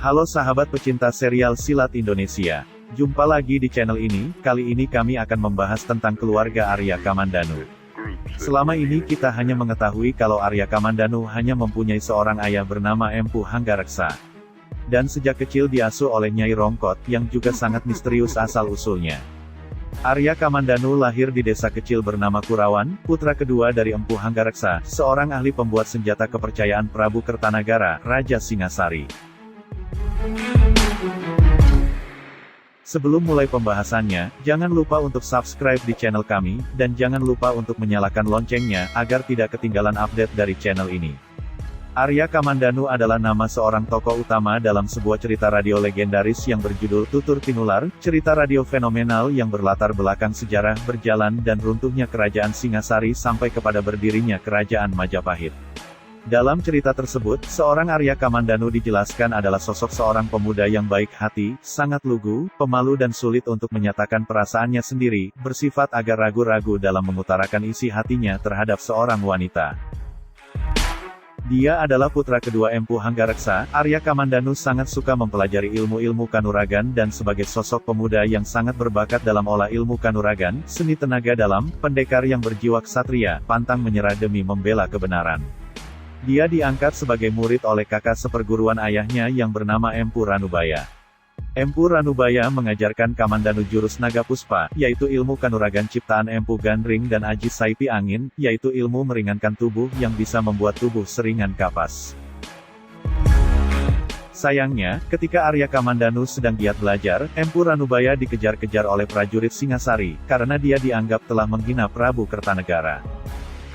Halo sahabat pecinta serial silat Indonesia. Jumpa lagi di channel ini. Kali ini kami akan membahas tentang keluarga Arya Kamandanu. Selama ini kita hanya mengetahui kalau Arya Kamandanu hanya mempunyai seorang ayah bernama Empu Hanggareksa. Dan sejak kecil diasuh oleh Nyai Rongkot, yang juga sangat misterius asal-usulnya. Arya Kamandanu lahir di desa kecil bernama Kurawan, putra kedua dari Empu Hanggareksa, seorang ahli pembuat senjata kepercayaan Prabu Kertanagara, Raja Singasari. Sebelum mulai pembahasannya, jangan lupa untuk subscribe di channel kami, dan jangan lupa untuk menyalakan loncengnya, agar tidak ketinggalan update dari channel ini. Arya Kamandanu adalah nama seorang tokoh utama dalam sebuah cerita radio legendaris yang berjudul Tutur Tinular, cerita radio fenomenal yang berlatar belakang sejarah berjalan dan runtuhnya kerajaan Singasari sampai kepada berdirinya kerajaan Majapahit. Dalam cerita tersebut, seorang Arya Kamandanu dijelaskan adalah sosok seorang pemuda yang baik hati, sangat lugu, pemalu dan sulit untuk menyatakan perasaannya sendiri, bersifat agak ragu-ragu dalam mengutarakan isi hatinya terhadap seorang wanita. Dia adalah putra kedua Empu Hanggareksa. Arya Kamandanu sangat suka mempelajari ilmu-ilmu kanuragan dan sebagai sosok pemuda yang sangat berbakat dalam olah ilmu kanuragan, seni tenaga dalam, pendekar yang berjiwa ksatria, pantang menyerah demi membela kebenaran. Dia diangkat sebagai murid oleh kakak seperguruan ayahnya yang bernama Empu Ranubaya. Empu Ranubaya mengajarkan Kamandanu jurus naga puspa, yaitu ilmu kanuragan ciptaan Empu Gandring dan Aji Saipi Angin, yaitu ilmu meringankan tubuh yang bisa membuat tubuh seringan kapas. Sayangnya, ketika Arya Kamandanu sedang giat belajar, Empu Ranubaya dikejar-kejar oleh prajurit Singasari, karena dia dianggap telah menghina Prabu Kertanagara.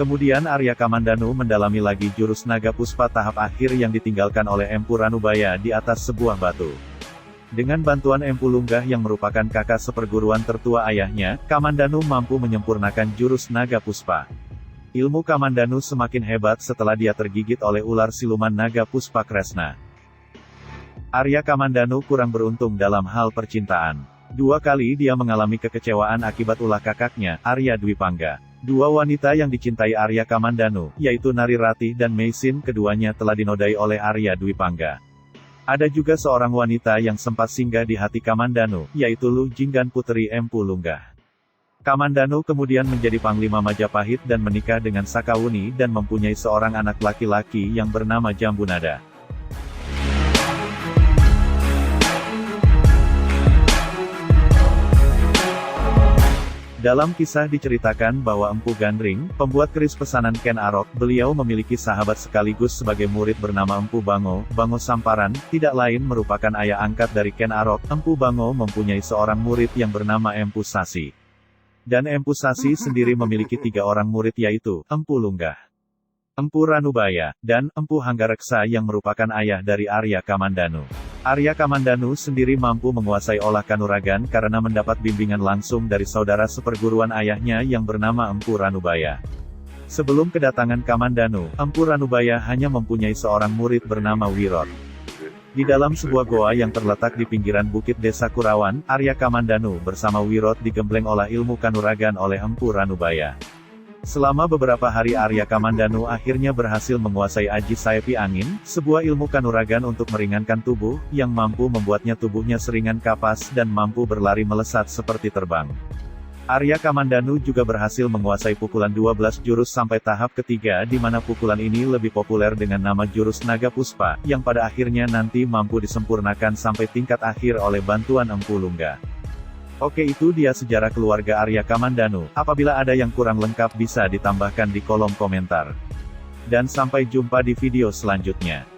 Kemudian Arya Kamandanu mendalami lagi jurus naga puspa tahap akhir yang ditinggalkan oleh Empu Ranubaya di atas sebuah batu. Dengan bantuan Empu Lunggah yang merupakan kakak seperguruan tertua ayahnya, Kamandanu mampu menyempurnakan jurus naga puspa. Ilmu Kamandanu semakin hebat setelah dia tergigit oleh ular siluman naga puspa Kresna. Arya Kamandanu kurang beruntung dalam hal percintaan. 2 kali dia mengalami kekecewaan akibat ulah kakaknya, Arya Dwipangga. 2 wanita yang dicintai Arya Kamandanu, yaitu Nari Ratih dan Meisin, keduanya telah dinodai oleh Arya Dwipangga. Ada juga seorang wanita yang sempat singgah di hati Kamandanu, yaitu Luh Jinggan putri Empu Lunggah. Kamandanu kemudian menjadi panglima Majapahit dan menikah dengan Sakawuni dan mempunyai seorang anak laki-laki yang bernama Jambunada. Dalam kisah diceritakan bahwa Empu Gandring, pembuat keris pesanan Ken Arok, beliau memiliki sahabat sekaligus sebagai murid bernama Empu Bango. Bango Samparan, tidak lain merupakan ayah angkat dari Ken Arok. Empu Bango mempunyai seorang murid yang bernama Empu Sasi. Dan Empu Sasi sendiri memiliki 3 orang murid, yaitu Empu Lunggah, Empu Ranubaya, dan Empu Hanggareksa yang merupakan ayah dari Arya Kamandanu. Arya Kamandanu sendiri mampu menguasai olah kanuragan karena mendapat bimbingan langsung dari saudara seperguruan ayahnya yang bernama Empu Ranubaya. Sebelum kedatangan Kamandanu, Empu Ranubaya hanya mempunyai seorang murid bernama Wirot. Di dalam sebuah goa yang terletak di pinggiran bukit desa Kurawan, Arya Kamandanu bersama Wirot digembleng olah ilmu kanuragan oleh Empu Ranubaya. Selama beberapa hari Arya Kamandanu akhirnya berhasil menguasai Aji Saipi Angin, sebuah ilmu kanuragan untuk meringankan tubuh, yang mampu membuatnya tubuhnya seringan kapas dan mampu berlari melesat seperti terbang. Arya Kamandanu juga berhasil menguasai pukulan 12 jurus sampai tahap ketiga, di mana pukulan ini lebih populer dengan nama jurus naga puspa, yang pada akhirnya nanti mampu disempurnakan sampai tingkat akhir oleh bantuan Empu Lunggah. Oke, itu dia sejarah keluarga Arya Kamandanu. Apabila ada yang kurang lengkap bisa ditambahkan di kolom komentar. Dan sampai jumpa di video selanjutnya.